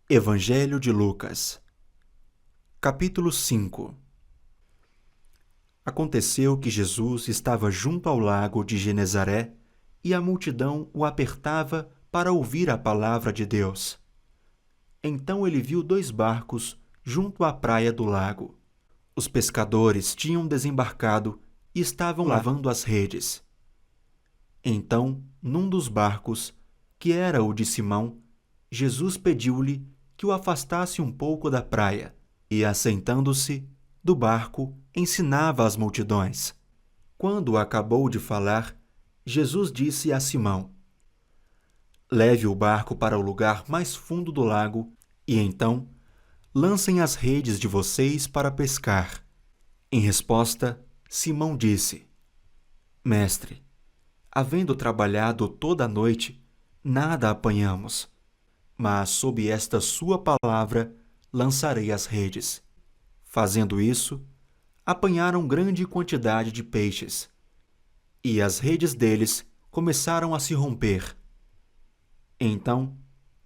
Evangelho de Lucas, capítulo 5. Aconteceu que Jesus estava junto ao lago de Genezaré e a multidão o apertava para ouvir a palavra de Deus. Então ele viu 2 barcos junto à praia do lago. Os pescadores tinham desembarcado e estavam lavando as redes. Então, num dos barcos, que era o de Simão, Jesus pediu-lhe que o afastasse um pouco da praia, e, assentando-se do barco, ensinava as multidões. Quando acabou de falar, Jesus disse a Simão: leve o barco para o lugar mais fundo do lago, e então lancem as redes de vocês para pescar. Em resposta, Simão disse: Mestre, havendo trabalhado toda a noite, nada apanhamos. Mas sob esta sua palavra lançarei as redes. Fazendo isso, apanharam grande quantidade de peixes, e as redes deles começaram a se romper. Então,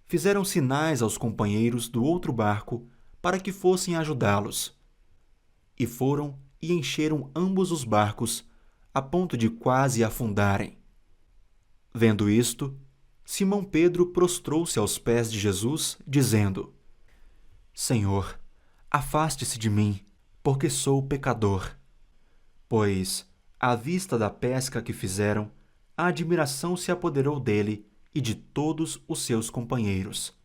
fizeram sinais aos companheiros do outro barco para que fossem ajudá-los. E foram e encheram ambos os barcos, a ponto de quase afundarem. Vendo isto, Simão Pedro prostrou-se aos pés de Jesus, dizendo: Senhor, afaste-se de mim, porque sou pecador. Pois, à vista da pesca que fizeram, a admiração se apoderou dele e de todos os seus companheiros,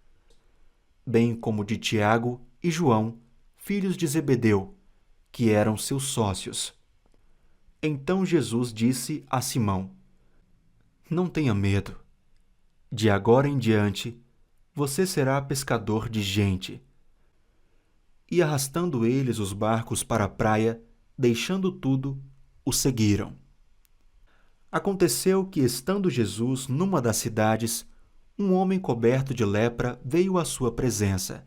bem como de Tiago e João, filhos de Zebedeu, que eram seus sócios. Então Jesus disse a Simão: Não tenha medo. De agora em diante, você será pescador de gente. E arrastando eles os barcos para a praia, deixando tudo, o seguiram. Aconteceu que, estando Jesus numa das cidades, um homem coberto de lepra veio à sua presença.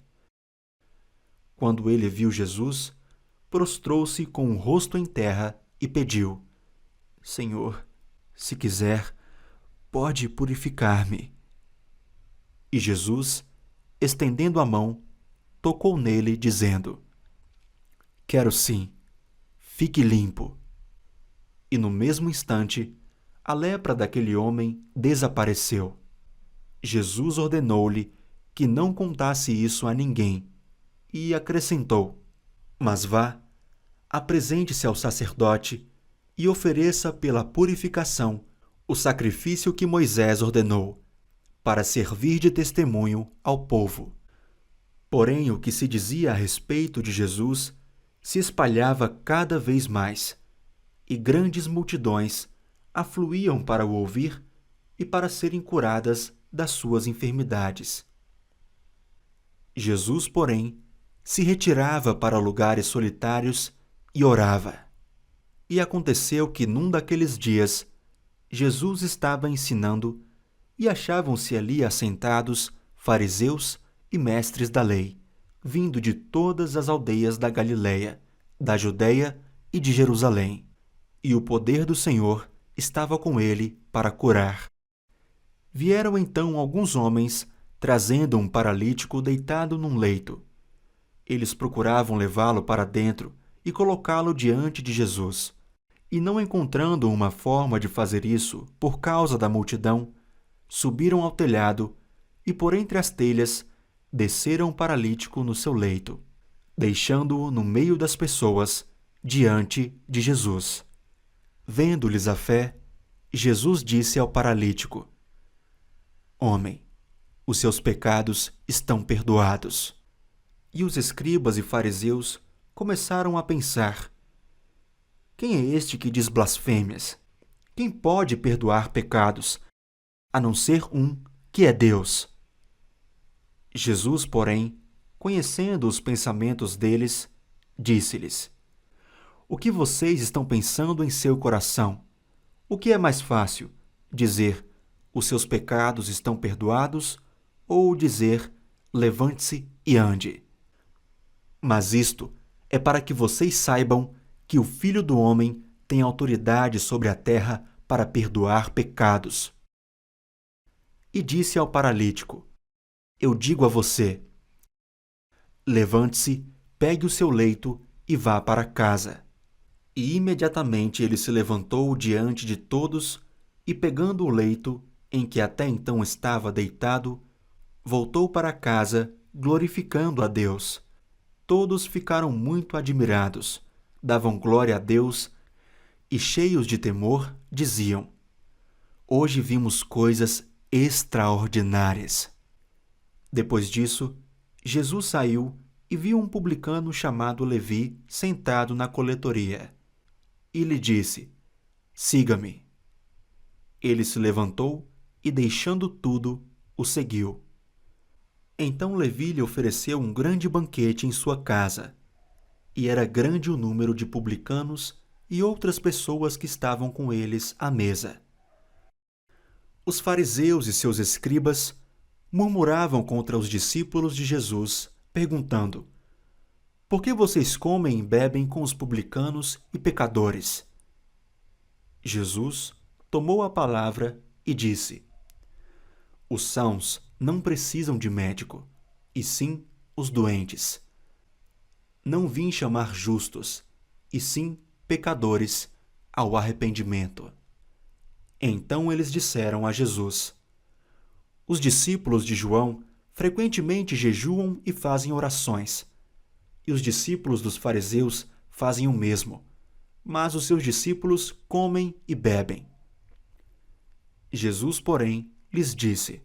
Quando ele viu Jesus, prostrou-se com o rosto em terra e pediu: Senhor, se quiser, pode purificar-me. E Jesus, estendendo a mão, tocou nele, dizendo: Quero sim, fique limpo. E no mesmo instante, a lepra daquele homem desapareceu. Jesus ordenou-lhe que não contasse isso a ninguém, e acrescentou: Mas vá, apresente-se ao sacerdote e ofereça pela purificação o sacrifício que Moisés ordenou, para servir de testemunho ao povo. Porém, o que se dizia a respeito de Jesus se espalhava cada vez mais, e grandes multidões afluíam para o ouvir e para serem curadas das suas enfermidades. Jesus, porém, se retirava para lugares solitários e orava. E aconteceu que num daqueles dias, Jesus estava ensinando e achavam-se ali assentados fariseus e mestres da lei, vindo de todas as aldeias da Galileia, da Judeia e de Jerusalém. E o poder do Senhor estava com ele para curar. Vieram então alguns homens, trazendo um paralítico deitado num leito. Eles procuravam levá-lo para dentro e colocá-lo diante de Jesus. E não encontrando uma forma de fazer isso por causa da multidão, subiram ao telhado e, por entre as telhas, desceram o paralítico no seu leito, deixando-o no meio das pessoas, diante de Jesus. Vendo-lhes a fé, Jesus disse ao paralítico: Homem, os seus pecados estão perdoados. E os escribas e fariseus começaram a pensar: Quem é este que diz blasfêmias? Quem pode perdoar pecados, a não ser um, que é Deus? Jesus, porém, conhecendo os pensamentos deles, disse-lhes: O que vocês estão pensando em seu coração? O que é mais fácil, dizer: Os seus pecados estão perdoados, ou dizer: Levante-se e ande? Mas isto é para que vocês saibam que o Filho do Homem tem autoridade sobre a terra para perdoar pecados. E disse ao paralítico: Eu digo a você, levante-se, pegue o seu leito e vá para casa. E imediatamente ele se levantou diante de todos e, pegando o leito em que até então estava deitado, voltou para casa, glorificando a Deus. Todos ficaram muito admirados, davam glória a Deus e, cheios de temor, diziam: Hoje vimos coisas extraordinárias. Depois disso, Jesus saiu e viu um publicano chamado Levi sentado na coletoria. E lhe disse: Siga-me. Ele se levantou e, deixando tudo, o seguiu. Então Levi lhe ofereceu um grande banquete em sua casa, e era grande o número de publicanos e outras pessoas que estavam com eles à mesa. Os fariseus e seus escribas murmuravam contra os discípulos de Jesus, perguntando: Por que vocês comem e bebem com os publicanos e pecadores? Jesus tomou a palavra e disse: Os sãos não precisam de médico, e sim os doentes. Não vim chamar justos, e sim pecadores ao arrependimento. Então eles disseram a Jesus: Os discípulos de João frequentemente jejuam e fazem orações, e os discípulos dos fariseus fazem o mesmo, mas os seus discípulos comem e bebem. Jesus, porém, lhes disse: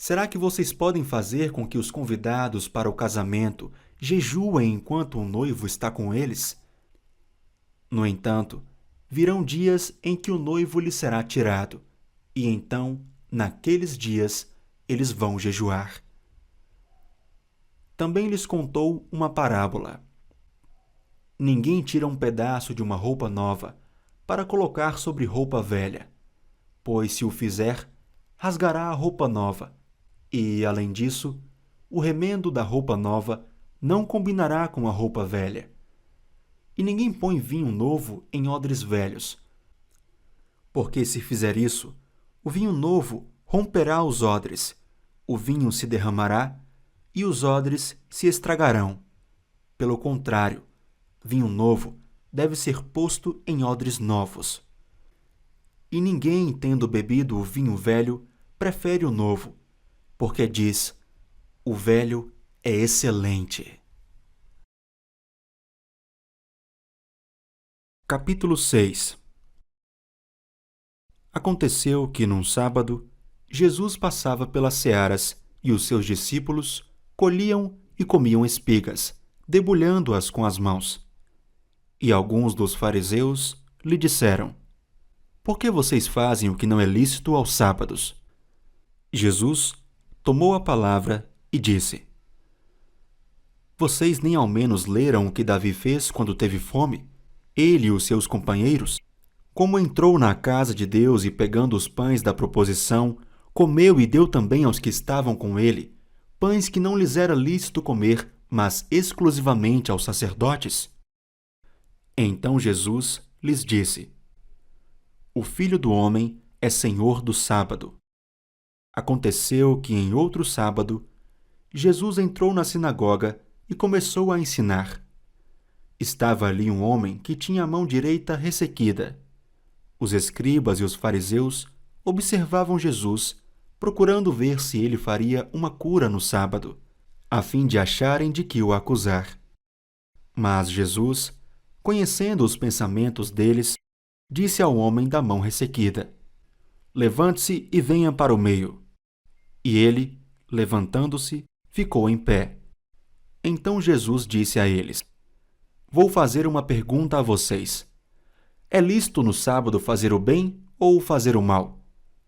Será que vocês podem fazer com que os convidados para o casamento jejuem enquanto o noivo está com eles? No entanto, virão dias em que o noivo lhe será tirado, e então, naqueles dias, eles vão jejuar. Também lhes contou uma parábola. Ninguém tira um pedaço de uma roupa nova para colocar sobre roupa velha, pois se o fizer, rasgará a roupa nova, e, além disso, o remendo da roupa nova não combinará com a roupa velha. E ninguém põe vinho novo em odres velhos, porque se fizer isso, o vinho novo romperá os odres, o vinho se derramará e os odres se estragarão. Pelo contrário, vinho novo deve ser posto em odres novos. E ninguém, tendo bebido o vinho velho, prefere o novo, porque diz: o velho é excelente. Capítulo 6. Aconteceu que, num sábado, Jesus passava pelas searas e os seus discípulos colhiam e comiam espigas, debulhando-as com as mãos. E alguns dos fariseus lhe disseram: Por que vocês fazem o que não é lícito aos sábados? Jesus tomou a palavra e disse: Vocês nem ao menos leram o que Davi fez quando teve fome, ele e os seus companheiros? Como entrou na casa de Deus e, pegando os pães da proposição, comeu e deu também aos que estavam com ele, pães que não lhes era lícito comer, mas exclusivamente aos sacerdotes? Então Jesus lhes disse: O Filho do Homem é Senhor do sábado. Aconteceu que, em outro sábado, Jesus entrou na sinagoga e começou a ensinar. Estava ali um homem que tinha a mão direita ressequida. Os escribas e os fariseus observavam Jesus, procurando ver se ele faria uma cura no sábado, a fim de acharem de que o acusar. Mas Jesus, conhecendo os pensamentos deles, disse ao homem da mão ressequida: Levante-se e venha para o meio. E ele, levantando-se, ficou em pé. Então Jesus disse a eles: Vou fazer uma pergunta a vocês. É lícito no sábado fazer o bem ou fazer o mal?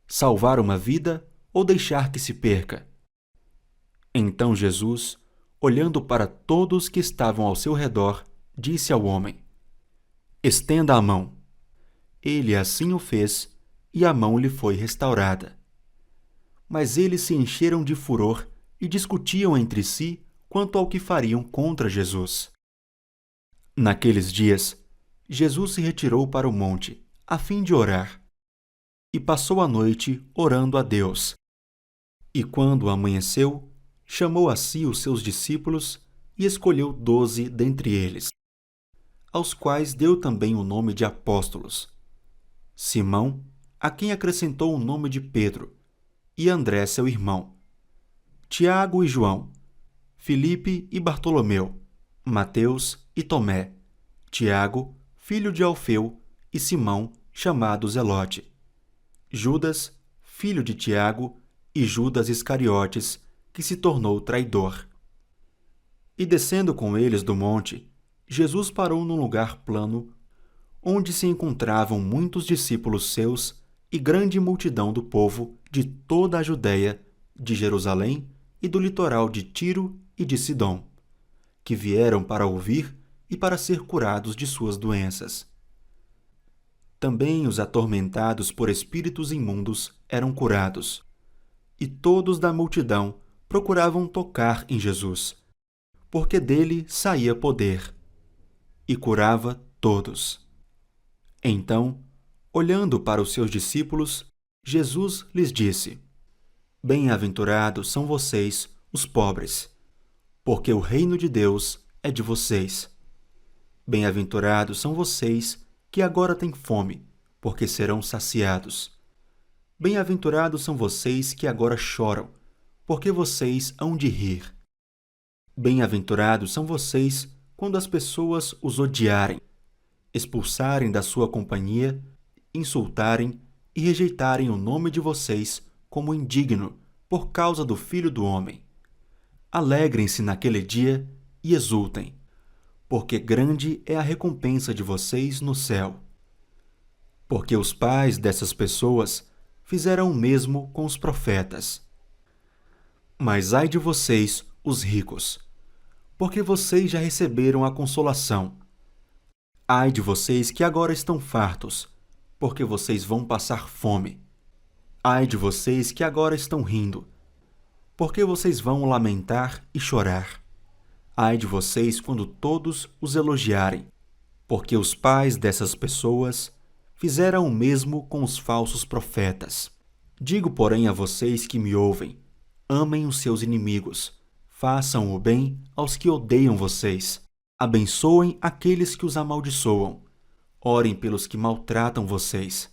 Salvar uma vida ou deixar que se perca? Então Jesus, olhando para todos que estavam ao seu redor, disse ao homem: Estenda a mão. Ele assim o fez, e a mão lhe foi restaurada. Mas eles se encheram de furor e discutiam entre si quanto ao que fariam contra Jesus. Naqueles dias, Jesus se retirou para o monte, a fim de orar, e passou a noite orando a Deus. E quando amanheceu, chamou a si os seus discípulos e escolheu 12 dentre eles, aos quais deu também o nome de apóstolos: Simão, a quem acrescentou o nome de Pedro, e André seu irmão, Tiago e João, Filipe e Bartolomeu, Mateus e Tomé, Tiago, filho de Alfeu, e Simão, chamado Zelote, Judas, filho de Tiago, e Judas Iscariotes, que se tornou traidor. E descendo com eles do monte, Jesus parou num lugar plano, onde se encontravam muitos discípulos seus e grande multidão do povo de toda a Judéia, de Jerusalém e do litoral de Tiro e de Sidom, que vieram para ouvir e para ser curados de suas doenças. Também os atormentados por espíritos imundos eram curados, e todos da multidão procuravam tocar em Jesus, porque dele saía poder, e curava todos. Então, olhando para os seus discípulos, Jesus lhes disse: Bem-aventurados são vocês, os pobres, porque o reino de Deus é de vocês. Bem-aventurados são vocês que agora têm fome, porque serão saciados. Bem-aventurados são vocês que agora choram, porque vocês hão de rir. Bem-aventurados são vocês quando as pessoas os odiarem, expulsarem da sua companhia, insultarem e rejeitarem o nome de vocês como indigno por causa do Filho do Homem. Alegrem-se naquele dia e exultem, porque grande é a recompensa de vocês no céu. Porque os pais dessas pessoas fizeram o mesmo com os profetas. Mas ai de vocês, os ricos, porque vocês já receberam a consolação. Ai de vocês que agora estão fartos, porque vocês vão passar fome. Ai de vocês que agora estão rindo, porque vocês vão lamentar e chorar. Ai de vocês quando todos os elogiarem, porque os pais dessas pessoas fizeram o mesmo com os falsos profetas. Digo, porém, a vocês que me ouvem: amem os seus inimigos, façam o bem aos que odeiam vocês, abençoem aqueles que os amaldiçoam, orem pelos que maltratam vocês.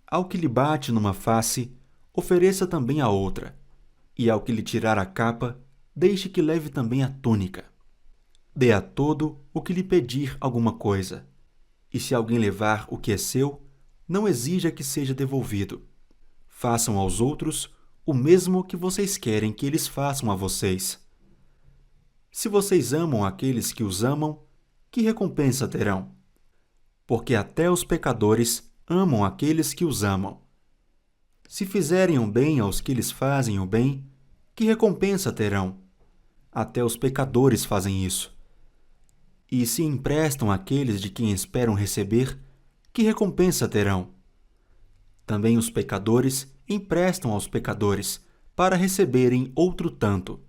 Ao que lhe bate numa face, ofereça também a outra, e ao que lhe tirar a capa, deixe que leve também a túnica. Dê a todo o que lhe pedir alguma coisa, e se alguém levar o que é seu, não exija que seja devolvido. Façam aos outros o mesmo que vocês querem que eles façam a vocês. Se vocês amam aqueles que os amam, que recompensa terão? Porque até os pecadores amam aqueles que os amam. Se fizerem o bem aos que lhes fazem o bem, que recompensa terão? Até os pecadores fazem isso. E se emprestam àqueles de quem esperam receber, que recompensa terão? Também os pecadores emprestam aos pecadores, para receberem outro tanto.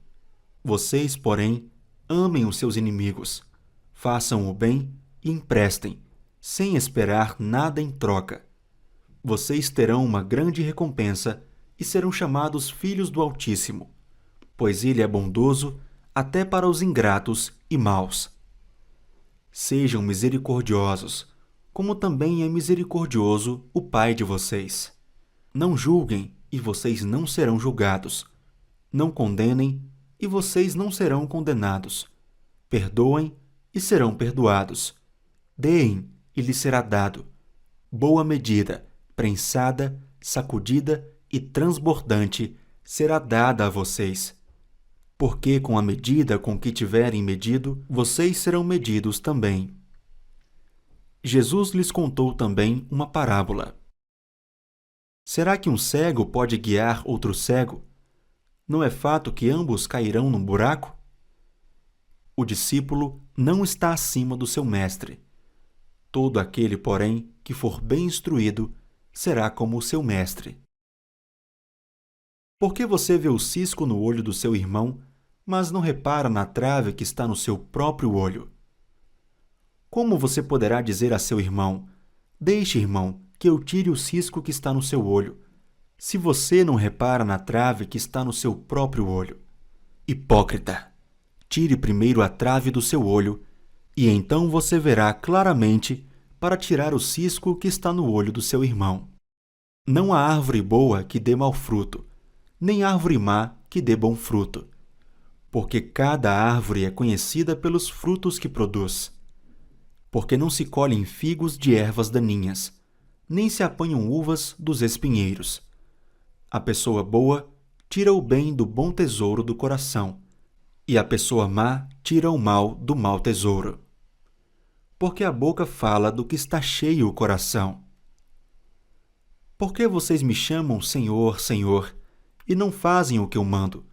Vocês, porém, amem os seus inimigos, façam o bem e emprestem, sem esperar nada em troca. Vocês terão uma grande recompensa e serão chamados filhos do Altíssimo, pois ele é bondoso até para os ingratos e maus. Sejam misericordiosos, como também é misericordioso o Pai de vocês. Não julguem, e vocês não serão julgados. Não condenem, e vocês não serão condenados. Perdoem, e serão perdoados. Deem, e lhes será dado. Boa medida, prensada, sacudida e transbordante será dada a vocês. Porque com a medida com que tiverem medido, vocês serão medidos também. Jesus lhes contou também uma parábola. Será que um cego pode guiar outro cego? Não é fato que ambos cairão num buraco? O discípulo não está acima do seu mestre. Todo aquele, porém, que for bem instruído, será como o seu mestre. Por que você vê o cisco no olho do seu irmão, mas não repara na trave que está no seu próprio olho? Como você poderá dizer a seu irmão: deixe, irmão, que eu tire o cisco que está no seu olho, se você não repara na trave que está no seu próprio olho? Hipócrita, tire primeiro a trave do seu olho, e então você verá claramente para tirar o cisco que está no olho do seu irmão. Não há árvore boa que dê mau fruto, nem árvore má que dê bom fruto, porque cada árvore é conhecida pelos frutos que produz. Porque não se colhem figos de ervas daninhas, nem se apanham uvas dos espinheiros. A pessoa boa tira o bem do bom tesouro do coração, e a pessoa má tira o mal do mau tesouro. Porque a boca fala do que está cheio o coração. Por que vocês me chamam Senhor, Senhor, e não fazem o que eu mando?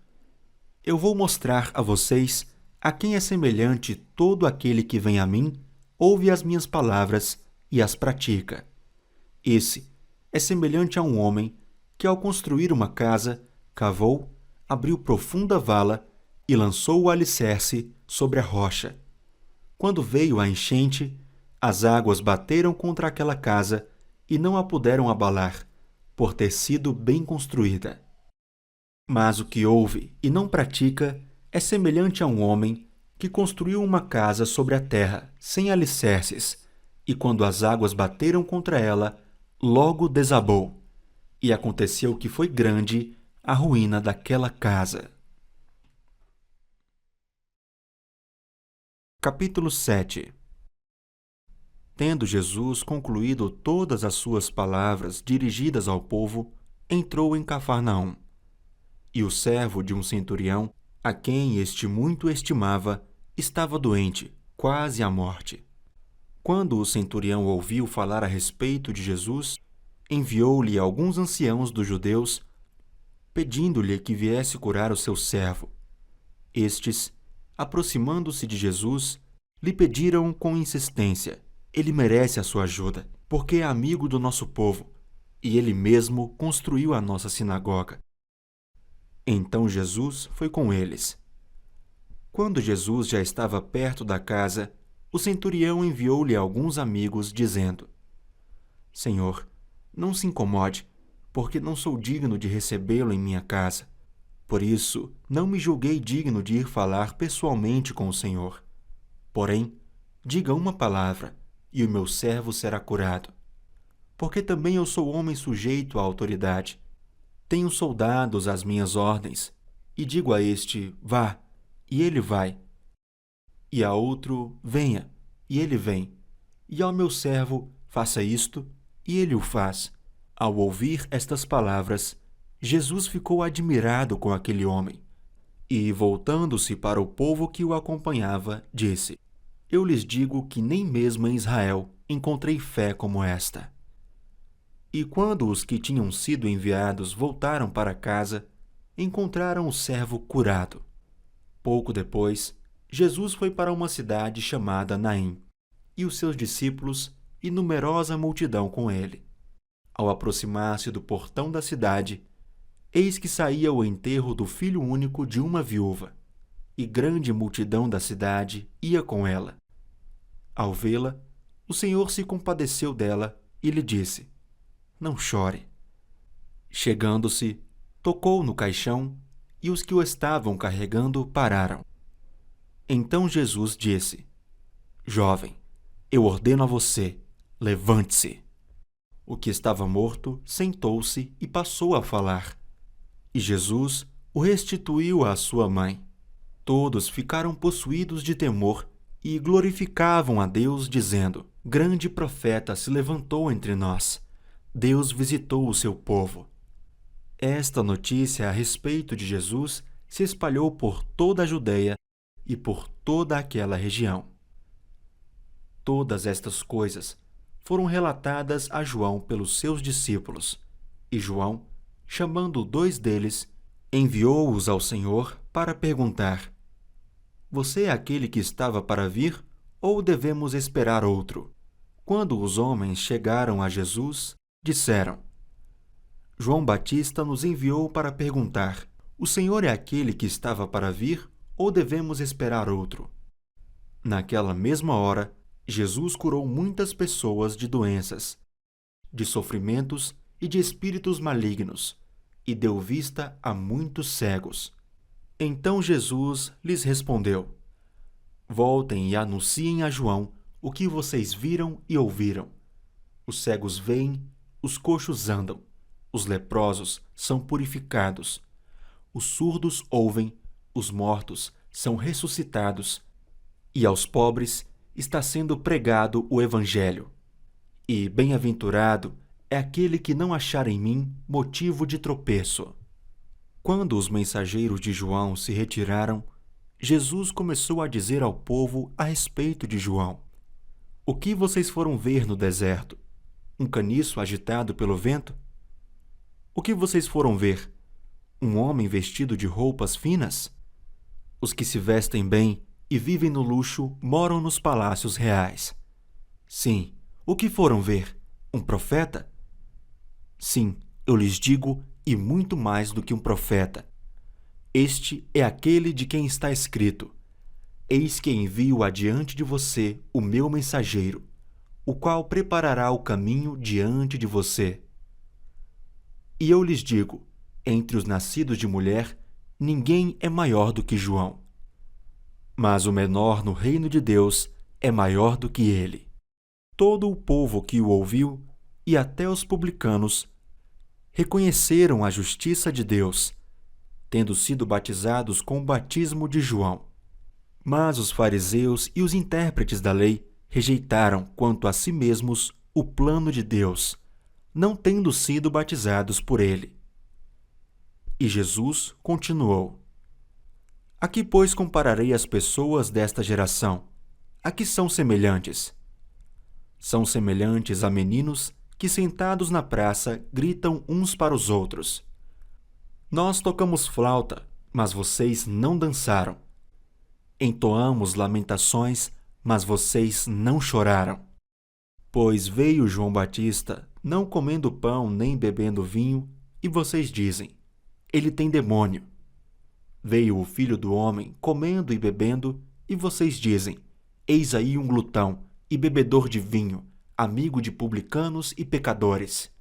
Eu vou mostrar a vocês a quem é semelhante todo aquele que vem a mim, ouve as minhas palavras e as pratica. Esse é semelhante a um homem que, ao construir uma casa, cavou, abriu profunda vala e lançou o alicerce sobre a rocha. Quando veio a enchente, as águas bateram contra aquela casa e não a puderam abalar, por ter sido bem construída. Mas o que ouve e não pratica é semelhante a um homem que construiu uma casa sobre a terra, sem alicerces, e quando as águas bateram contra ela, logo desabou. E aconteceu que foi grande a ruína daquela casa. Capítulo 7. Tendo Jesus concluído todas as suas palavras dirigidas ao povo, entrou em Cafarnaum. E o servo de um centurião, a quem este muito estimava, estava doente, quase à morte. Quando o centurião ouviu falar a respeito de Jesus, enviou-lhe alguns anciãos dos judeus, pedindo-lhe que viesse curar o seu servo. Estes, aproximando-se de Jesus, lhe pediram com insistência: ele merece a sua ajuda, porque é amigo do nosso povo, e ele mesmo construiu a nossa sinagoga. Então Jesus foi com eles. Quando Jesus já estava perto da casa, o centurião enviou-lhe alguns amigos, dizendo: Senhor, não se incomode, porque não sou digno de recebê-lo em minha casa. Por isso, não me julguei digno de ir falar pessoalmente com o Senhor. Porém, diga uma palavra, e o meu servo será curado. Porque também eu sou homem sujeito à autoridade. Tenho soldados às minhas ordens, e digo a este: vá, e ele vai. E a outro: venha, e ele vem. E ao meu servo: faça isto, e ele o faz. Ao ouvir estas palavras, Jesus ficou admirado com aquele homem. E, voltando-se para o povo que o acompanhava, disse: Eu lhes digo que nem mesmo em Israel encontrei fé como esta. E quando os que tinham sido enviados voltaram para casa, encontraram o servo curado. Pouco depois, Jesus foi para uma cidade chamada Naim, e os seus discípulos e numerosa multidão com ele. Ao aproximar-se do portão da cidade, eis que saía o enterro do filho único de uma viúva, e grande multidão da cidade ia com ela. Ao vê-la, o Senhor se compadeceu dela e lhe disse: Não chore. Chegando-se, tocou no caixão, e os que o estavam carregando pararam. Então Jesus disse: Jovem, eu ordeno a você, levante-se. O que estava morto sentou-se e passou a falar. E Jesus o restituiu à sua mãe. Todos ficaram possuídos de temor e glorificavam a Deus, dizendo: Grande profeta se levantou entre nós. Deus visitou o seu povo. Esta notícia a respeito de Jesus se espalhou por toda a Judeia e por toda aquela região. Todas estas coisas foram relatadas a João pelos seus discípulos, e João, chamando 2 deles, enviou-os ao Senhor para perguntar: Você é aquele que estava para vir, ou devemos esperar outro? Quando os homens chegaram a Jesus, disseram: João Batista nos enviou para perguntar: O Senhor é aquele que estava para vir, ou devemos esperar outro? Naquela mesma hora, Jesus curou muitas pessoas de doenças, de sofrimentos e de espíritos malignos, e deu vista a muitos cegos. Então Jesus lhes respondeu: Voltem e anunciem a João o que vocês viram e ouviram. Os cegos veem, os coxos andam, os leprosos são purificados, os surdos ouvem, os mortos são ressuscitados, e aos pobres está sendo pregado o Evangelho. E bem-aventurado é aquele que não achar em mim motivo de tropeço. Quando os mensageiros de João se retiraram, Jesus começou a dizer ao povo a respeito de João: O que vocês foram ver no deserto? Um caniço agitado pelo vento? O que vocês foram ver? Um homem vestido de roupas finas? Os que se vestem bem e vivem no luxo moram nos palácios reais. Sim, o que foram ver? Um profeta? Sim, eu lhes digo, e muito mais do que um profeta. Este é aquele de quem está escrito: Eis que envio adiante de você o meu mensageiro, o qual preparará o caminho diante de você. E eu lhes digo, entre os nascidos de mulher, ninguém é maior do que João. Mas o menor no reino de Deus é maior do que ele. Todo o povo que o ouviu, e até os publicanos, reconheceram a justiça de Deus, tendo sido batizados com o batismo de João. Mas os fariseus e os intérpretes da lei rejeitaram quanto a si mesmos o plano de Deus, não tendo sido batizados por ele. E Jesus continuou: A que, pois, compararei as pessoas desta geração? A que são semelhantes? São semelhantes a meninos que, sentados na praça, gritam uns para os outros: Nós tocamos flauta, mas vocês não dançaram. Entoamos lamentações, mas vocês não choraram. Pois veio João Batista, não comendo pão nem bebendo vinho, e vocês dizem: Ele tem demônio. Veio o Filho do Homem, comendo e bebendo, e vocês dizem: Eis aí um glutão e bebedor de vinho, amigo de publicanos e pecadores.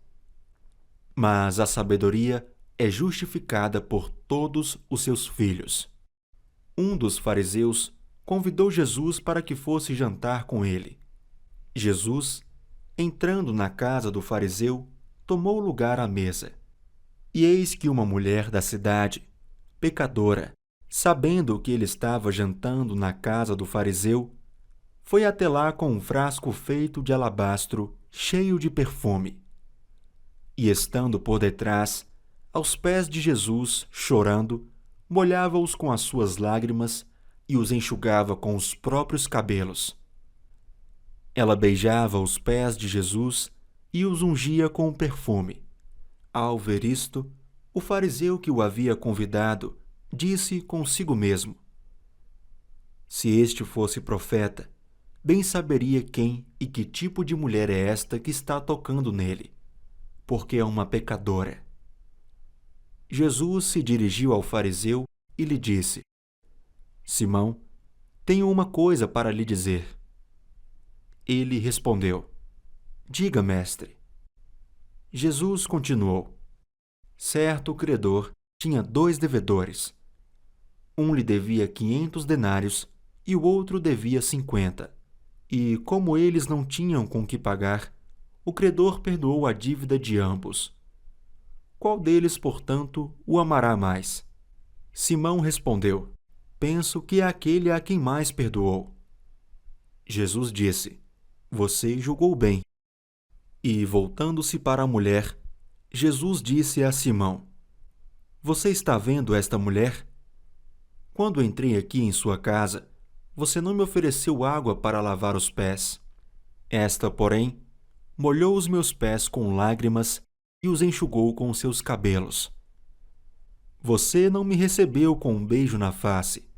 Mas a sabedoria é justificada por todos os seus filhos. Um dos fariseus convidou Jesus para que fosse jantar com ele. Jesus, entrando na casa do fariseu, tomou lugar à mesa. E eis que uma mulher da cidade, pecadora, sabendo que ele estava jantando na casa do fariseu, foi até lá com um frasco feito de alabastro, cheio de perfume. E estando por detrás, aos pés de Jesus, chorando, molhava-os com as suas lágrimas e os enxugava com os próprios cabelos. Ela beijava os pés de Jesus e os ungia com o perfume. Ao ver isto, o fariseu que o havia convidado disse consigo mesmo: Se este fosse profeta, bem saberia quem e que tipo de mulher é esta que está tocando nele, porque é uma pecadora. Jesus se dirigiu ao fariseu e lhe disse: Simão, tenho uma coisa para lhe dizer. Ele respondeu: Diga, mestre. Jesus continuou: Certo credor tinha 2 devedores. Um lhe devia 500 denários e o outro devia 50. E, como eles não tinham com que pagar, o credor perdoou a dívida de ambos. Qual deles, portanto, o amará mais? Simão respondeu: Penso que é aquele a quem mais perdoou. Jesus disse: Você julgou bem. E, voltando-se para a mulher, Jesus disse a Simão: Você está vendo esta mulher? Quando entrei aqui em sua casa, você não me ofereceu água para lavar os pés. Esta, porém, molhou os meus pés com lágrimas e os enxugou com os seus cabelos. Você não me recebeu com um beijo na face.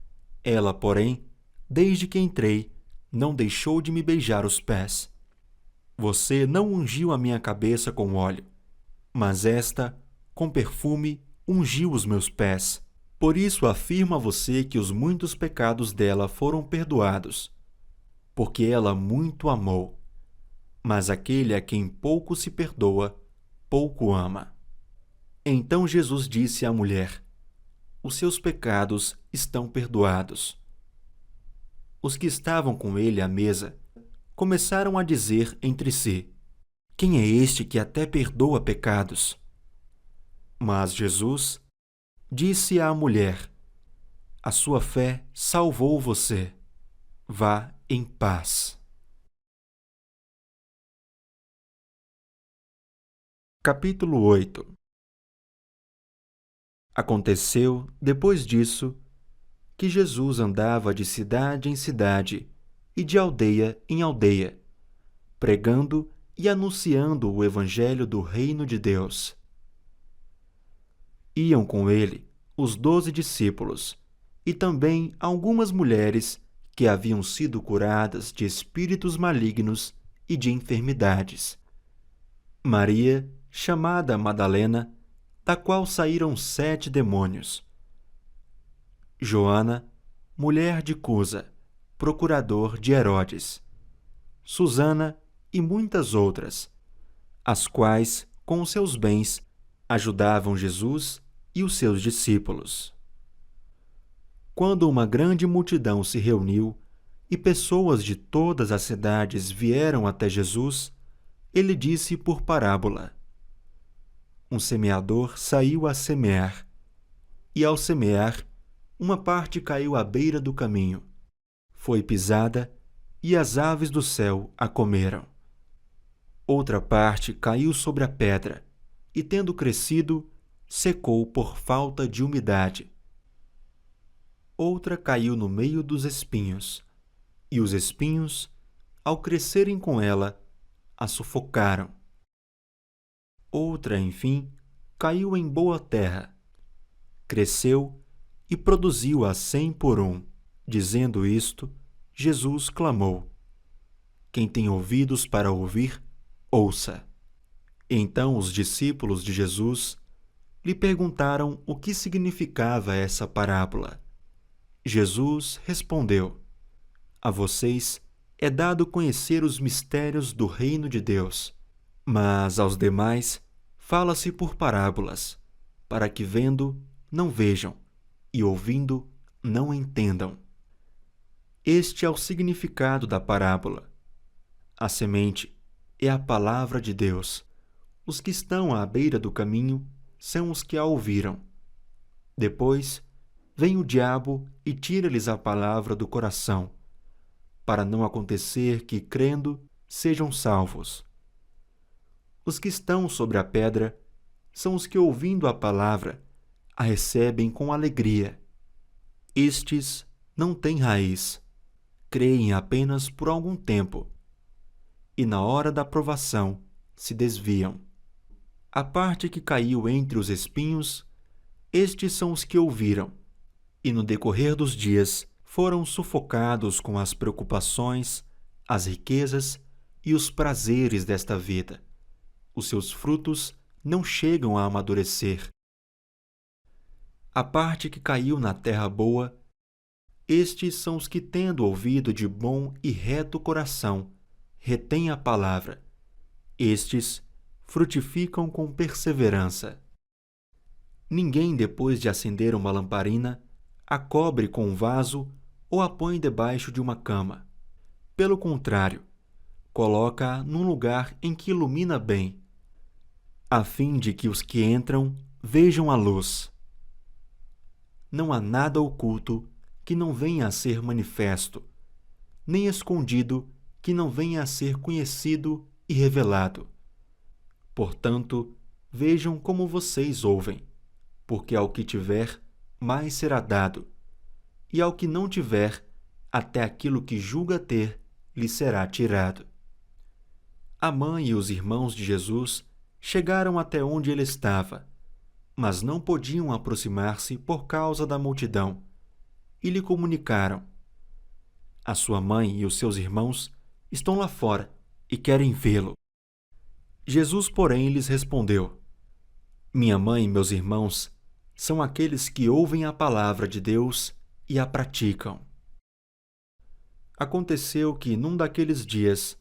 Ela, porém, desde que entrei, não deixou de me beijar os pés. Você não ungiu a minha cabeça com óleo, mas esta, com perfume, ungiu os meus pés. Por isso afirmo a você que os muitos pecados dela foram perdoados, porque ela muito amou. Mas aquele a quem pouco se perdoa, pouco ama. Então Jesus disse à mulher: os seus pecados estão perdoados. Os que estavam com ele à mesa começaram a dizer entre si: Quem é este que até perdoa pecados? Mas Jesus disse à mulher: A sua fé salvou você. Vá em paz. Capítulo 8. Aconteceu, depois disso, que Jesus andava de cidade em cidade e de aldeia em aldeia, pregando e anunciando o evangelho do reino de Deus. Iam com ele os 12 discípulos e também algumas mulheres que haviam sido curadas de espíritos malignos e de enfermidades. Maria, chamada Madalena, da qual saíram 7 demônios. Joana, mulher de Cusa, procurador de Herodes. Susana e muitas outras, as quais, com os seus bens, ajudavam Jesus e os seus discípulos. Quando uma grande multidão se reuniu e pessoas de todas as cidades vieram até Jesus, ele disse por parábola: Um semeador saiu a semear, e ao semear, uma parte caiu à beira do caminho, foi pisada, e as aves do céu a comeram. Outra parte caiu sobre a pedra, e tendo crescido, secou por falta de umidade. Outra caiu no meio dos espinhos, e os espinhos, ao crescerem com ela, a sufocaram. Outra, enfim, caiu em boa terra, cresceu e produziu a 100 por 1. Dizendo isto, Jesus clamou: Quem tem ouvidos para ouvir, ouça. Então os discípulos de Jesus lhe perguntaram o que significava essa parábola. Jesus respondeu: A vocês é dado conhecer os mistérios do reino de Deus, mas aos demais fala-se por parábolas, para que vendo não vejam e ouvindo não entendam. Este é o significado da parábola. A semente é a palavra de Deus. Os que estão à beira do caminho são os que a ouviram. Depois vem o diabo e tira-lhes a palavra do coração, para não acontecer que, crendo, sejam salvos. Os que estão sobre a pedra são os que, ouvindo a palavra, a recebem com alegria. Estes não têm raiz, creem apenas por algum tempo, e na hora da provação se desviam. A parte que caiu entre os espinhos, estes são os que ouviram, e no decorrer dos dias foram sufocados com as preocupações, as riquezas e os prazeres desta vida. Os seus frutos não chegam a amadurecer. A parte que caiu na terra boa, estes são os que, tendo ouvido de bom e reto coração, retêm a palavra. Estes frutificam com perseverança. Ninguém, depois de acender uma lamparina, a cobre com um vaso ou a põe debaixo de uma cama. Pelo contrário, coloca-a num lugar em que ilumina bem, a fim de que os que entram vejam a luz. Não há nada oculto que não venha a ser manifesto, nem escondido que não venha a ser conhecido e revelado. Portanto, vejam como vocês ouvem, porque ao que tiver, mais será dado, e ao que não tiver, até aquilo que julga ter, lhe será tirado. A mãe e os irmãos de Jesus chegaram até onde ele estava, mas não podiam aproximar-se por causa da multidão, e lhe comunicaram: A sua mãe e os seus irmãos estão lá fora e querem vê-lo. Jesus, porém, lhes respondeu: Minha mãe e meus irmãos são aqueles que ouvem a palavra de Deus e a praticam. Aconteceu que, num daqueles dias,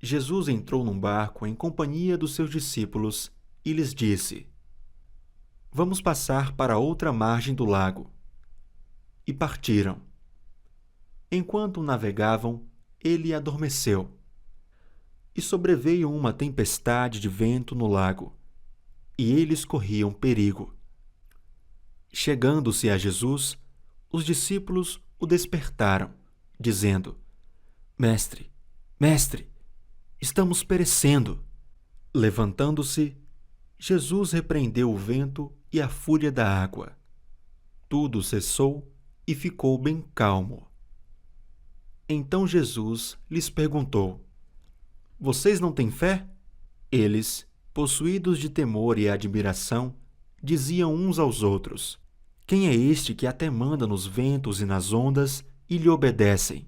Jesus entrou num barco em companhia dos seus discípulos e lhes disse: Vamos passar para a outra margem do lago. E partiram. Enquanto navegavam, ele adormeceu. E sobreveio uma tempestade de vento no lago, e eles corriam perigo. Chegando-se a Jesus, os discípulos o despertaram, dizendo: Mestre, mestre, estamos perecendo. Levantando-se, Jesus repreendeu o vento e a fúria da água. Tudo cessou e ficou bem calmo. Então Jesus lhes perguntou: Vocês não têm fé? Eles, possuídos de temor e admiração, diziam uns aos outros: Quem é este que até manda nos ventos e nas ondas e lhe obedecem?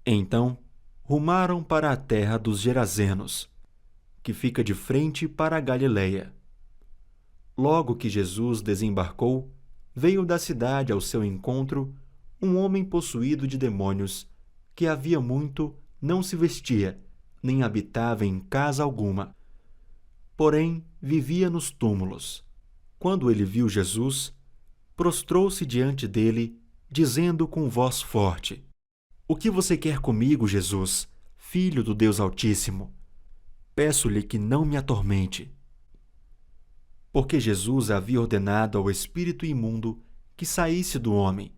Então, rumaram para a terra dos Gerazenos, que fica de frente para a Galileia. Logo que Jesus desembarcou, veio da cidade ao seu encontro um homem possuído de demônios, que havia muito não se vestia, nem habitava em casa alguma. Porém, vivia nos túmulos. Quando ele viu Jesus, prostrou-se diante dele, dizendo com voz forte: O que você quer comigo, Jesus, Filho do Deus Altíssimo? Peço-lhe que não me atormente. Porque Jesus havia ordenado ao espírito imundo que saísse do homem,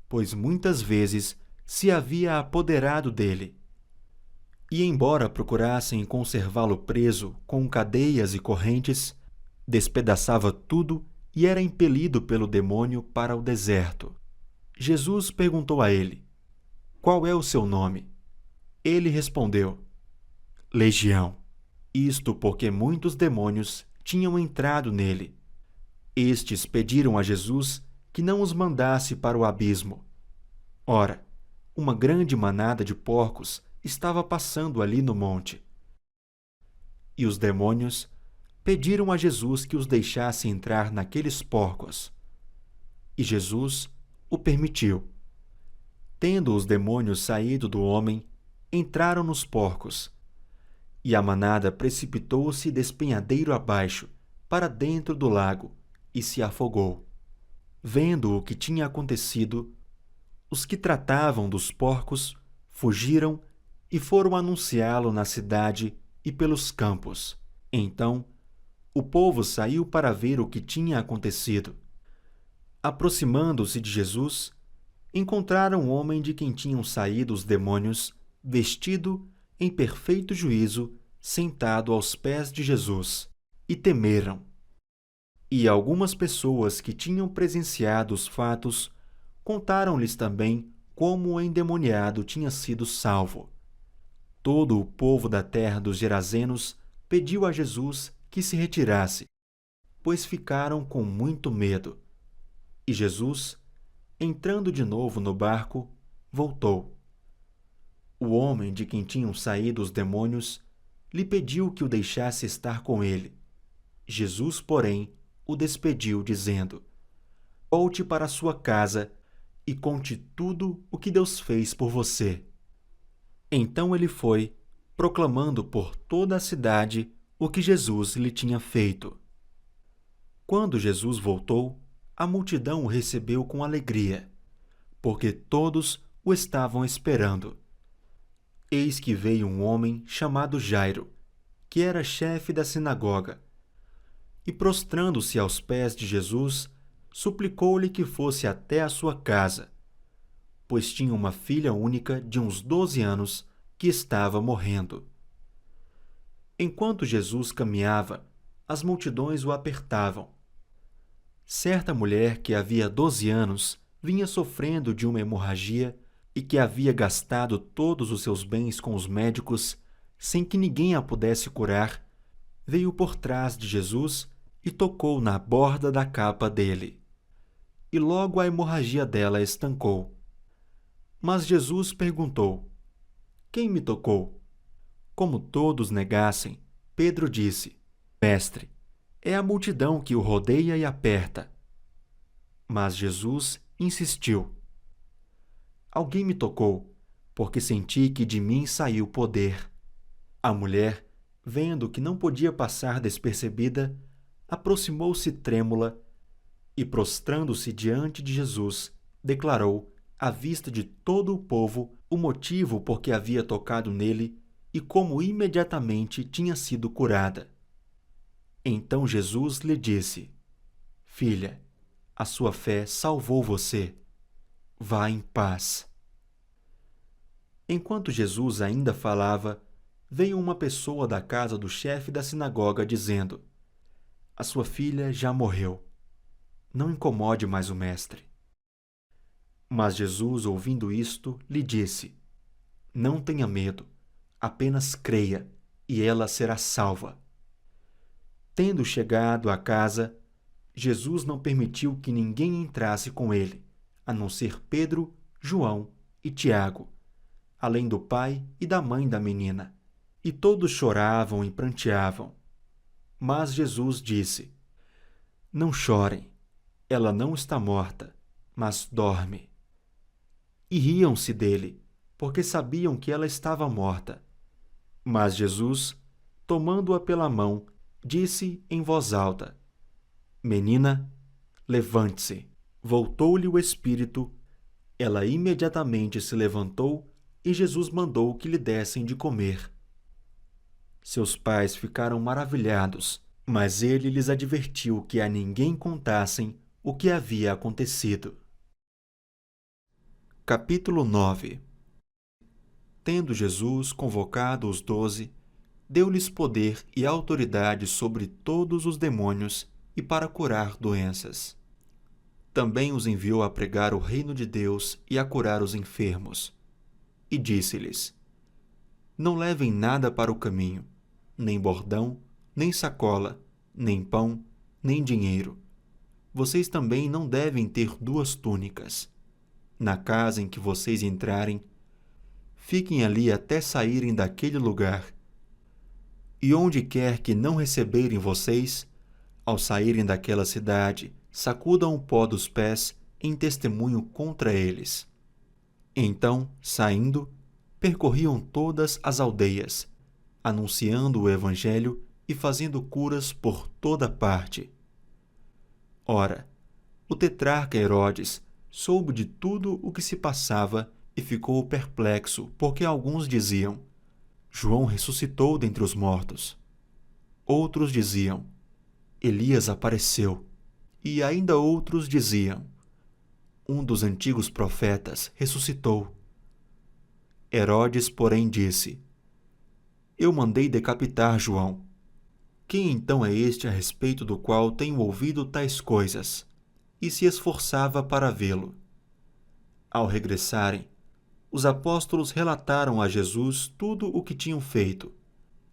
pois muitas vezes se havia apoderado dele. E embora procurassem conservá-lo preso com cadeias e correntes, despedaçava tudo e era impelido pelo demônio para o deserto. Jesus perguntou a ele: Qual é o seu nome? Ele respondeu: Legião. Isto porque muitos demônios tinham entrado nele. Estes pediram a Jesus que não os mandasse para o abismo. Ora, uma grande manada de porcos estava passando ali no monte. E os demônios pediram a Jesus que os deixasse entrar naqueles porcos. E Jesus o permitiu. Tendo os demônios saído do homem, entraram nos porcos. E a manada precipitou-se despenhadeiro abaixo, para dentro do lago, e se afogou. Vendo o que tinha acontecido, os que tratavam dos porcos fugiram e foram anunciá-lo na cidade e pelos campos. Então, o povo saiu para ver o que tinha acontecido. Aproximando-se de Jesus, encontraram o homem de quem tinham saído os demônios, vestido em perfeito juízo, sentado aos pés de Jesus, e temeram. E algumas pessoas que tinham presenciado os fatos contaram-lhes também como o endemoniado tinha sido salvo. Todo o povo da terra dos Gerazenos pediu a Jesus que se retirasse, pois ficaram com muito medo. E Jesus, entrando de novo no barco, voltou. O homem de quem tinham saído os demônios lhe pediu que o deixasse estar com ele. Jesus, porém, o despediu, dizendo: Volte para sua casa e conte tudo o que Deus fez por você. Então ele foi, proclamando por toda a cidade o que Jesus lhe tinha feito. Quando Jesus voltou, a multidão o recebeu com alegria, porque todos o estavam esperando. Eis que veio um homem chamado Jairo, que era chefe da sinagoga, e prostrando-se aos pés de Jesus, suplicou-lhe que fosse até a sua casa, pois tinha uma filha única de uns 12 anos que estava morrendo. Enquanto Jesus caminhava, as multidões o apertavam. Certa mulher que havia 12 anos vinha sofrendo de uma hemorragia e que havia gastado todos os seus bens com os médicos, sem que ninguém a pudesse curar, veio por trás de Jesus e tocou na borda da capa dele. E logo a hemorragia dela estancou. Mas Jesus perguntou: Quem me tocou? Como todos negassem, Pedro disse: Mestre, é a multidão que o rodeia e aperta. Mas Jesus insistiu: Alguém me tocou, porque senti que de mim saiu poder. A mulher, vendo que não podia passar despercebida, aproximou-se trêmula e, prostrando-se diante de Jesus, declarou, à vista de todo o povo, o motivo por que havia tocado nele e como imediatamente tinha sido curada. Então Jesus lhe disse: Filha, a sua fé salvou você. Vá em paz. Enquanto Jesus ainda falava, veio uma pessoa da casa do chefe da sinagoga dizendo: A sua filha já morreu. Não incomode mais o mestre. Mas Jesus, ouvindo isto, lhe disse: Não tenha medo, apenas creia, e ela será salva. Tendo chegado à casa, Jesus não permitiu que ninguém entrasse com ele, a não ser Pedro, João e Tiago, além do pai e da mãe da menina. E todos choravam e pranteavam. Mas Jesus disse: Não chorem, ela não está morta, mas dorme. E riam-se dele, porque sabiam que ela estava morta. Mas Jesus, tomando-a pela mão, disse em voz alta: Menina, levante-se. Voltou-lhe o espírito. Ela imediatamente se levantou e Jesus mandou que lhe dessem de comer. Seus pais ficaram maravilhados, mas ele lhes advertiu que a ninguém contassem o que havia acontecido. Capítulo 9. Tendo Jesus convocado os 12, deu-lhes poder e autoridade sobre todos os demônios e para curar doenças. Também os enviou a pregar o reino de Deus e a curar os enfermos. E disse-lhes: Não levem nada para o caminho, nem bordão, nem sacola, nem pão, nem dinheiro. Vocês também não devem ter 2 túnicas. Na casa em que vocês entrarem, fiquem ali até saírem daquele lugar. E onde quer que não receberem vocês, ao saírem daquela cidade, sacudam o pó dos pés em testemunho contra eles. Então, saindo, percorriam todas as aldeias, anunciando o evangelho e fazendo curas por toda parte. Ora, o tetrarca Herodes soube de tudo o que se passava e ficou perplexo, porque alguns diziam: João ressuscitou dentre os mortos. Outros diziam: Elias apareceu. E ainda outros diziam: Um dos antigos profetas ressuscitou. Herodes, porém, disse: Eu mandei decapitar João. Quem então é este a respeito do qual tenho ouvido tais coisas? E se esforçava para vê-lo. Ao regressarem, os apóstolos relataram a Jesus tudo o que tinham feito.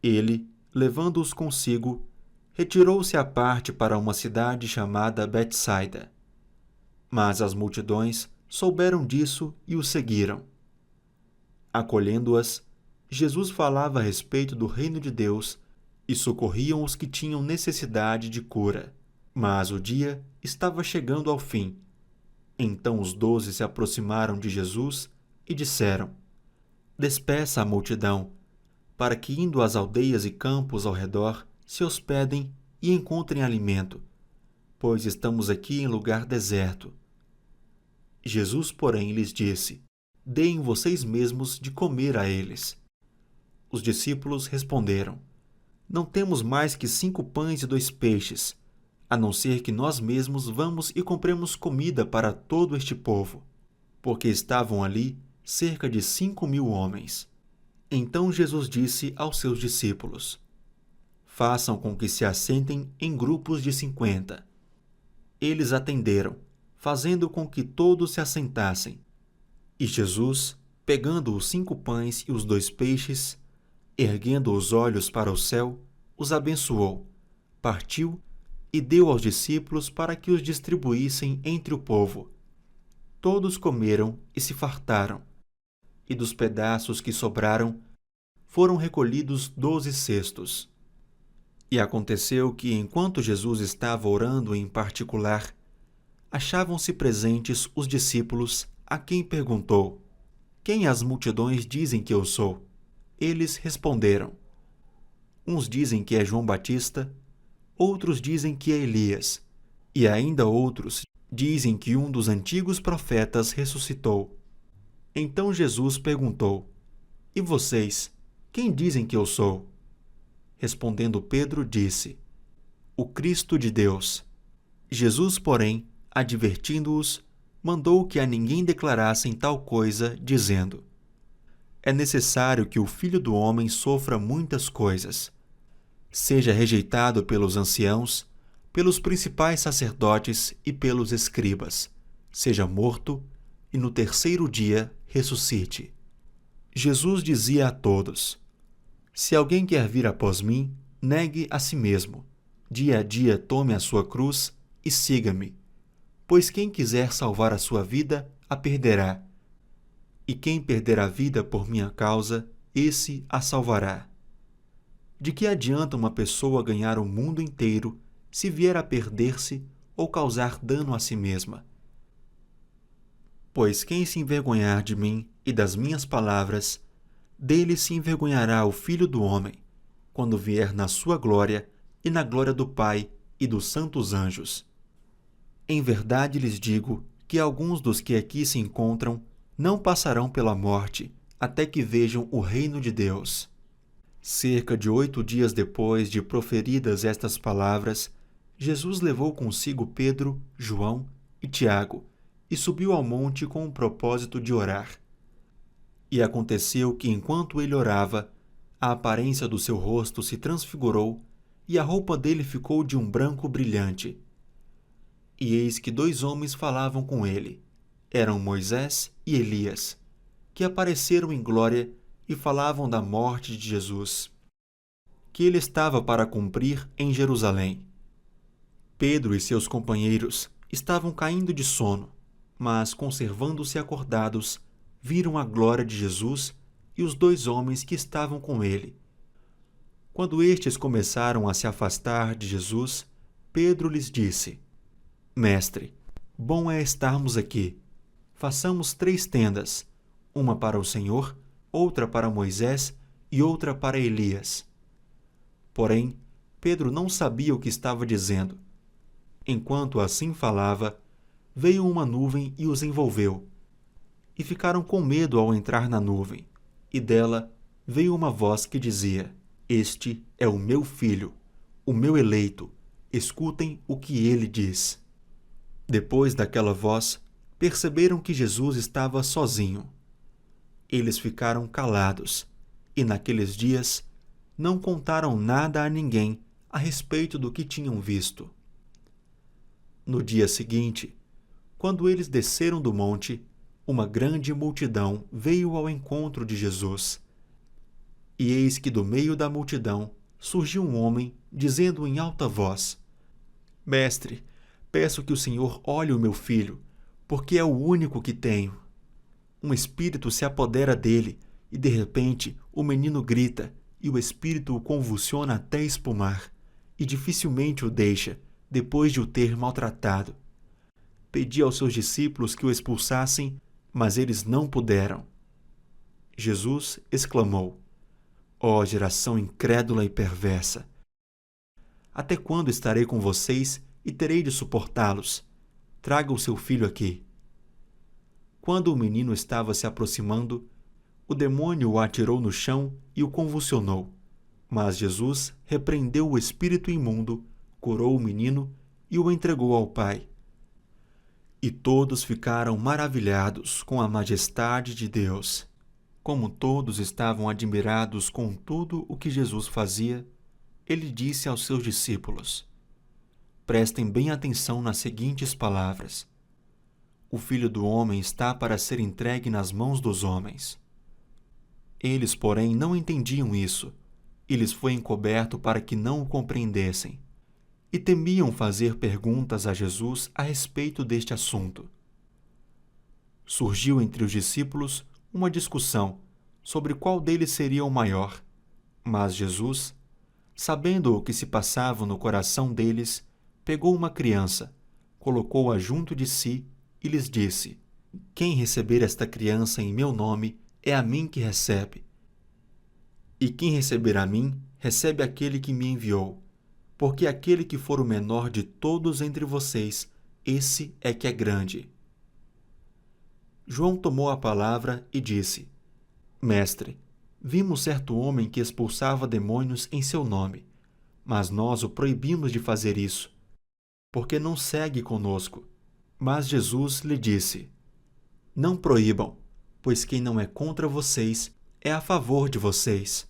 Ele, levando-os consigo, retirou-se à parte para uma cidade chamada Betsaida. Mas as multidões souberam disso e o seguiram. Acolhendo-as, Jesus falava a respeito do reino de Deus e socorriam os que tinham necessidade de cura. Mas o dia estava chegando ao fim. Então os 12 se aproximaram de Jesus e disseram: Despeça a multidão, para que, indo às aldeias e campos ao redor, se hospedem e encontrem alimento, pois estamos aqui em lugar deserto. Jesus, porém, lhes disse: Deem vocês mesmos de comer a eles. Os discípulos responderam: Não temos mais que 5 pães e 2 peixes, a não ser que nós mesmos vamos e compremos comida para todo este povo, porque estavam ali cerca de 5.000 homens. Então Jesus disse aos seus discípulos: Façam com que se assentem em grupos de 50. Eles atenderam, fazendo com que todos se assentassem. E Jesus, pegando os 5 pães e os 2 peixes, erguendo os olhos para o céu, os abençoou, partiu e deu aos discípulos para que os distribuíssem entre o povo. Todos comeram e se fartaram, e dos pedaços que sobraram, foram recolhidos 12 cestos. E aconteceu que, enquanto Jesus estava orando em particular, achavam-se presentes os discípulos, a quem perguntou: Quem as multidões dizem que eu sou? Eles responderam: Uns dizem que é João Batista, outros dizem que é Elias, e ainda outros dizem que um dos antigos profetas ressuscitou. Então Jesus perguntou: E vocês, quem dizem que eu sou? Respondendo Pedro, disse: O Cristo de Deus. Jesus, porém, advertindo-os, mandou que a ninguém declarassem tal coisa, dizendo: É necessário que o Filho do Homem sofra muitas coisas, seja rejeitado pelos anciãos, pelos principais sacerdotes e pelos escribas, seja morto e no terceiro dia ressuscite. Jesus dizia a todos: Se alguém quer vir após mim, negue a si mesmo. Dia a dia tome a sua cruz e siga-me. Pois quem quiser salvar a sua vida, a perderá. E quem perder a vida por minha causa, esse a salvará. De que adianta uma pessoa ganhar o mundo inteiro se vier a perder-se ou causar dano a si mesma? Pois quem se envergonhar de mim e das minhas palavras, dele se envergonhará o Filho do Homem, quando vier na sua glória e na glória do Pai e dos santos anjos. Em verdade lhes digo que alguns dos que aqui se encontram não passarão pela morte até que vejam o reino de Deus. Cerca de 8 dias depois de proferidas estas palavras, Jesus levou consigo Pedro, João e Tiago e subiu ao monte com o propósito de orar. E aconteceu que, enquanto ele orava, a aparência do seu rosto se transfigurou e a roupa dele ficou de um branco brilhante. E eis que 2 homens falavam com ele. Eram Moisés e Elias, que apareceram em glória e falavam da morte de Jesus, que ele estava para cumprir em Jerusalém. Pedro e seus companheiros estavam caindo de sono, mas, conservando-se acordados, viram a glória de Jesus e os 2 homens que estavam com ele. Quando estes começaram a se afastar de Jesus, Pedro lhes disse: Mestre, bom é estarmos aqui. Façamos 3 tendas, uma para o Senhor, outra para Moisés e outra para Elias. Porém, Pedro não sabia o que estava dizendo. Enquanto assim falava, veio uma nuvem e os envolveu. E ficaram com medo ao entrar na nuvem, e dela veio uma voz que dizia: Este é o meu filho, o meu eleito, escutem o que ele diz. Depois daquela voz, perceberam que Jesus estava sozinho. Eles ficaram calados, e naqueles dias não contaram nada a ninguém a respeito do que tinham visto. No dia seguinte, quando eles desceram do monte, uma grande multidão veio ao encontro de Jesus. E eis que do meio da multidão surgiu um homem, dizendo em alta voz: Mestre, peço que o Senhor olhe o meu filho, porque é o único que tenho. Um espírito se apodera dele, e de repente o menino grita, e o espírito o convulsiona até espumar, e dificilmente o deixa, depois de o ter maltratado. Pedi aos seus discípulos que o expulsassem, mas eles não puderam. Jesus exclamou: Ó geração incrédula e perversa! Até quando estarei com vocês e terei de suportá-los? Traga o seu filho aqui. Quando o menino estava se aproximando, o demônio o atirou no chão e o convulsionou. Mas Jesus repreendeu o espírito imundo, curou o menino e o entregou ao Pai. E todos ficaram maravilhados com a majestade de Deus. Como todos estavam admirados com tudo o que Jesus fazia, ele disse aos seus discípulos: Prestem bem atenção nas seguintes palavras: O Filho do Homem está para ser entregue nas mãos dos homens. Eles, porém, não entendiam isso, e lhes foi encoberto para que não o compreendessem, e temiam fazer perguntas a Jesus a respeito deste assunto. Surgiu entre os discípulos uma discussão sobre qual deles seria o maior, mas Jesus, sabendo o que se passava no coração deles, pegou uma criança, colocou-a junto de si e lhes disse: Quem receber esta criança em meu nome, é a mim que recebe. E quem receber a mim, recebe aquele que me enviou. porque aquele que for o menor de todos entre vocês, esse é que é grande. João tomou a palavra e disse: Mestre, vimos certo homem que expulsava demônios em seu nome, mas nós o proibimos de fazer isso, porque não segue conosco. Mas Jesus lhe disse: Não proíbam, pois quem não é contra vocês é a favor de vocês.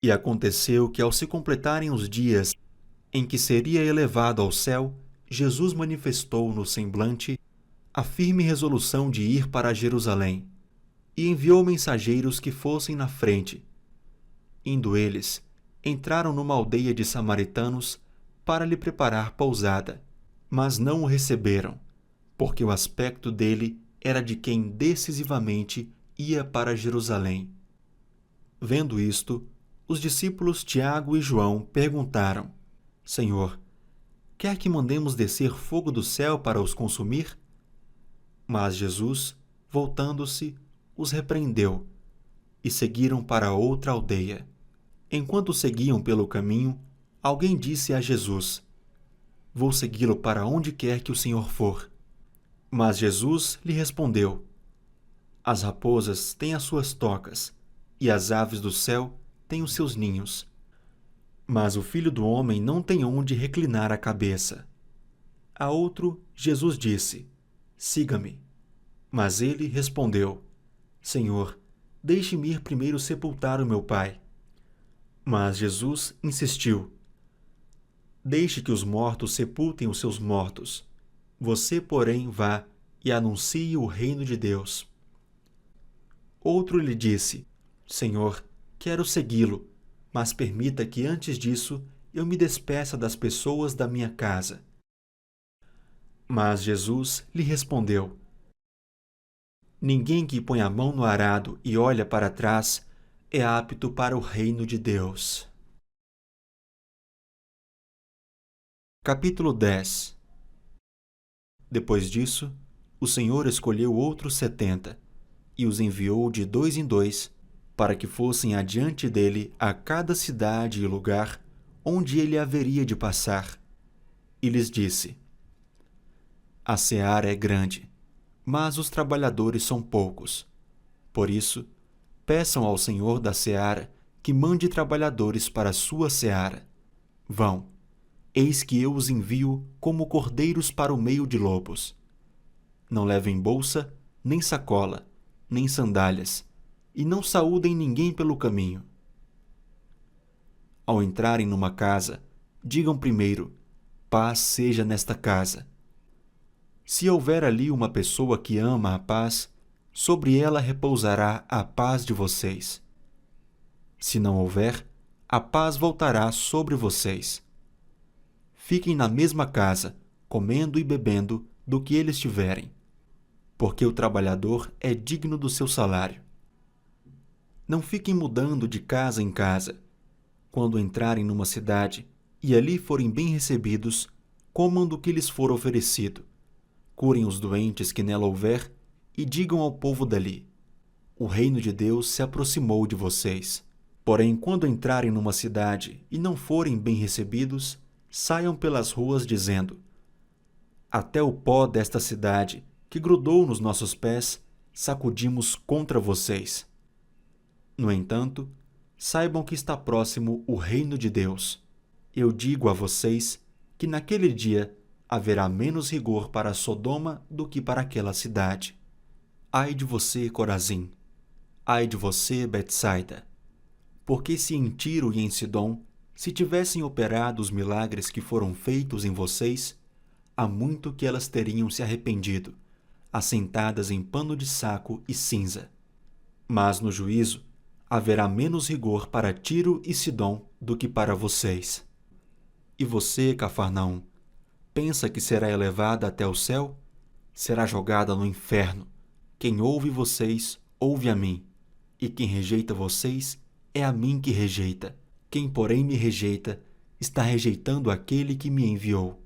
E aconteceu que, ao se completarem os dias em que seria elevado ao céu, Jesus manifestou no semblante a firme resolução de ir para Jerusalém, e enviou mensageiros que fossem na frente. Indo eles, entraram numa aldeia de samaritanos para lhe preparar pousada, mas não o receberam, porque o aspecto dele era de quem decisivamente ia para Jerusalém. Vendo isto, os discípulos Tiago e João perguntaram: Senhor, quer que mandemos descer fogo do céu para os consumir? Mas Jesus, voltando-se, os repreendeu, e seguiram para outra aldeia. Enquanto seguiam pelo caminho, alguém disse a Jesus: Vou segui-lo para onde quer que o Senhor for. Mas Jesus lhe respondeu: As raposas têm as suas tocas, e as aves do céu têm os seus ninhos. Mas o Filho do Homem não tem onde reclinar a cabeça. A outro, Jesus disse: Siga-me. Mas ele respondeu: Senhor, deixe-me ir primeiro sepultar o meu pai. Mas Jesus insistiu: Deixe que os mortos sepultem os seus mortos. Você, porém, vá e anuncie o reino de Deus. Outro lhe disse: Senhor, quero segui-lo, mas permita que antes disso eu me despeça das pessoas da minha casa. Mas Jesus lhe respondeu: Ninguém que põe a mão no arado e olha para trás é apto para o reino de Deus. Capítulo 10. Depois disso, o Senhor escolheu outros 70 e os enviou de 2 em 2 para que fossem adiante dele a cada cidade e lugar onde ele haveria de passar. E lhes disse: A seara é grande, mas os trabalhadores são poucos. Por isso, peçam ao Senhor da seara que mande trabalhadores para a sua seara. Vão, eis que eu os envio como cordeiros para o meio de lobos. Não levem bolsa, nem sacola, nem sandálias, e não saúdem ninguém pelo caminho. Ao entrarem numa casa, digam primeiro: paz seja nesta casa. Se houver ali uma pessoa que ama a paz, sobre ela repousará a paz de vocês. Se não houver, a paz voltará sobre vocês. Fiquem na mesma casa, comendo e bebendo do que eles tiverem, porque o trabalhador é digno do seu salário. Não fiquem mudando de casa em casa. Quando entrarem numa cidade e ali forem bem recebidos, comam do que lhes for oferecido. Curem os doentes que nela houver e digam ao povo dali: o reino de Deus se aproximou de vocês. Porém, quando entrarem numa cidade e não forem bem recebidos, saiam pelas ruas dizendo: até o pó desta cidade, que grudou nos nossos pés, sacudimos contra vocês. No entanto, saibam que está próximo o reino de Deus. Eu digo a vocês que naquele dia haverá menos rigor para Sodoma do que para aquela cidade. Ai de você, Corazim! Ai de você, Betsaida! Porque se em Tiro e em Sidom se tivessem operado os milagres que foram feitos em vocês, há muito que elas teriam se arrependido, assentadas em pano de saco e cinza. Mas no juízo haverá menos rigor para Tiro e Sidom do que para vocês. E você, Cafarnaum, pensa que será elevada até o céu? Será jogada no inferno. Quem ouve vocês, ouve a mim. E quem rejeita vocês, é a mim que rejeita. Quem, porém, me rejeita, está rejeitando aquele que me enviou.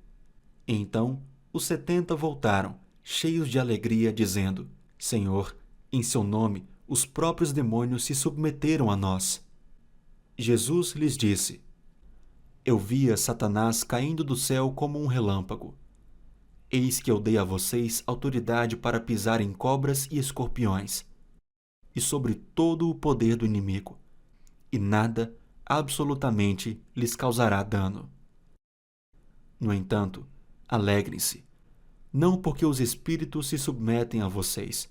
Então, os 70 voltaram, cheios de alegria, dizendo: Senhor, em seu nome, os próprios demônios se submeteram a nós. Jesus lhes disse: Eu via Satanás caindo do céu como um relâmpago. Eis que eu dei a vocês autoridade para pisar em cobras e escorpiões, e sobre todo o poder do inimigo, e nada, absolutamente, lhes causará dano. No entanto, alegrem-se, não porque os espíritos se submetem a vocês,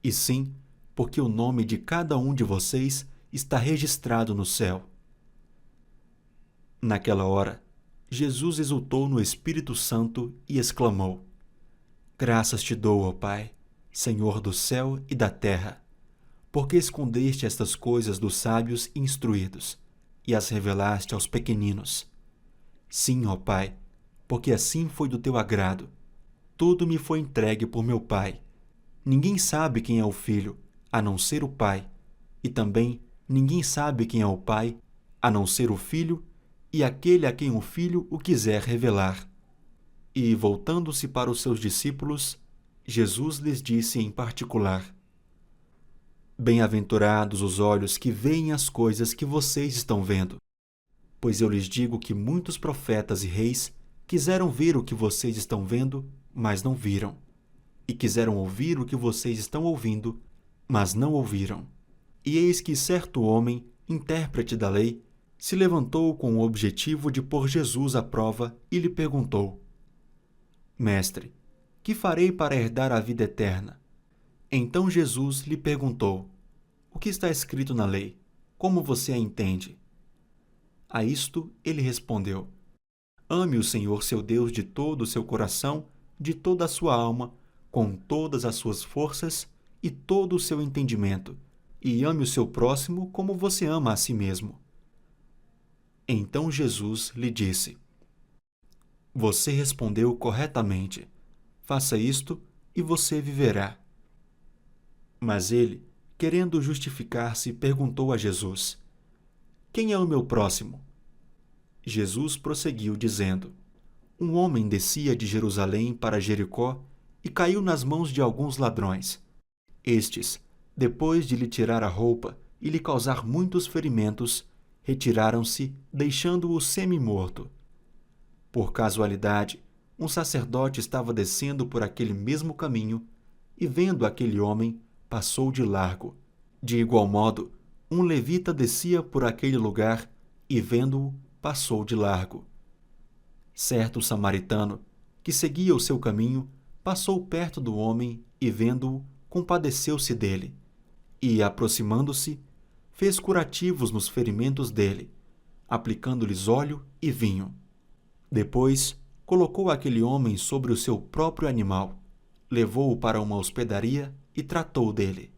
e sim porque o nome de cada um de vocês está registrado no céu. Naquela hora, Jesus exultou no Espírito Santo e exclamou: Graças te dou, ó Pai, Senhor do céu e da terra, porque escondeste estas coisas dos sábios e instruídos, e as revelaste aos pequeninos. Sim, ó Pai, porque assim foi do teu agrado. Tudo me foi entregue por meu Pai. Ninguém sabe quem é o Filho, a não ser o Pai, e também ninguém sabe quem é o Pai, a não ser o Filho, e aquele a quem o Filho o quiser revelar. E, voltando-se para os seus discípulos, Jesus lhes disse em particular: Bem-aventurados os olhos que veem as coisas que vocês estão vendo, pois eu lhes digo que muitos profetas e reis quiseram ver o que vocês estão vendo, mas não viram, e quiseram ouvir o que vocês estão ouvindo, mas não ouviram. E eis que certo homem, intérprete da lei, se levantou com o objetivo de pôr Jesus à prova e lhe perguntou: Mestre, que farei para herdar a vida eterna? Então Jesus lhe perguntou: O que está escrito na lei? Como você a entende? A isto ele respondeu: Ame o Senhor seu Deus de todo o seu coração, de toda a sua alma, com todas as suas forças e todo o seu entendimento, e ame o seu próximo como você ama a si mesmo. Então Jesus lhe disse: Você respondeu corretamente. Faça isto e você viverá. Mas ele, querendo justificar-se, perguntou a Jesus: Quem é o meu próximo? Jesus prosseguiu dizendo: Um homem descia de Jerusalém para Jericó e caiu nas mãos de alguns ladrões. Estes, depois de lhe tirar a roupa e lhe causar muitos ferimentos, retiraram-se, deixando-o semi-morto. Por casualidade, um sacerdote estava descendo por aquele mesmo caminho e, vendo aquele homem, passou de largo. De igual modo, um levita descia por aquele lugar e, vendo-o, passou de largo. Certo samaritano, que seguia o seu caminho, passou perto do homem e, vendo-o, compadeceu-se dele e, aproximando-se, fez curativos nos ferimentos dele, aplicando-lhes óleo e vinho. Depois, colocou aquele homem sobre o seu próprio animal, levou-o para uma hospedaria e tratou dele.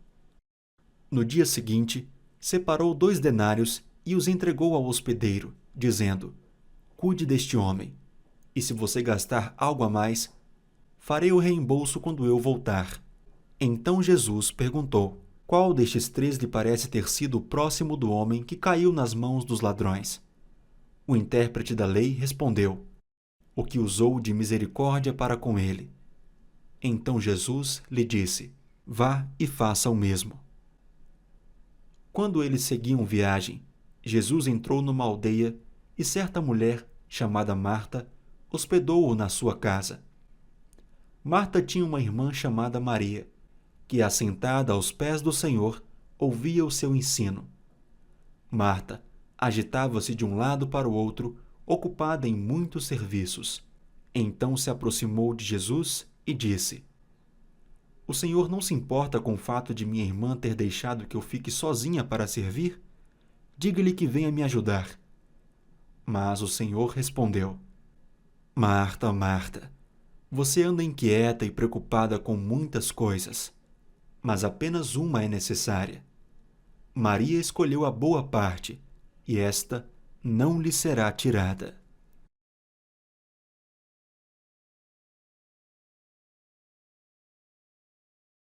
No dia seguinte, separou 2 denários e os entregou ao hospedeiro, dizendo: Cuide deste homem, e se você gastar algo a mais, farei o reembolso quando eu voltar. Então Jesus perguntou: Qual destes 3 lhe parece ter sido o próximo do homem que caiu nas mãos dos ladrões? O intérprete da lei respondeu: O que usou de misericórdia para com ele. Então Jesus lhe disse: Vá e faça o mesmo. Quando eles seguiam viagem, Jesus entrou numa aldeia e certa mulher, chamada Marta, hospedou-o na sua casa. Marta tinha uma irmã chamada Maria, que, assentada aos pés do Senhor, ouvia o seu ensino. Marta agitava-se de um lado para o outro, ocupada em muitos serviços. Então se aproximou de Jesus e disse: O Senhor não se importa com o fato de minha irmã ter deixado que eu fique sozinha para servir? Diga-lhe que venha me ajudar. Mas o Senhor respondeu: Marta, Marta, você anda inquieta e preocupada com muitas coisas, mas apenas uma é necessária. Maria escolheu a boa parte, e esta não lhe será tirada.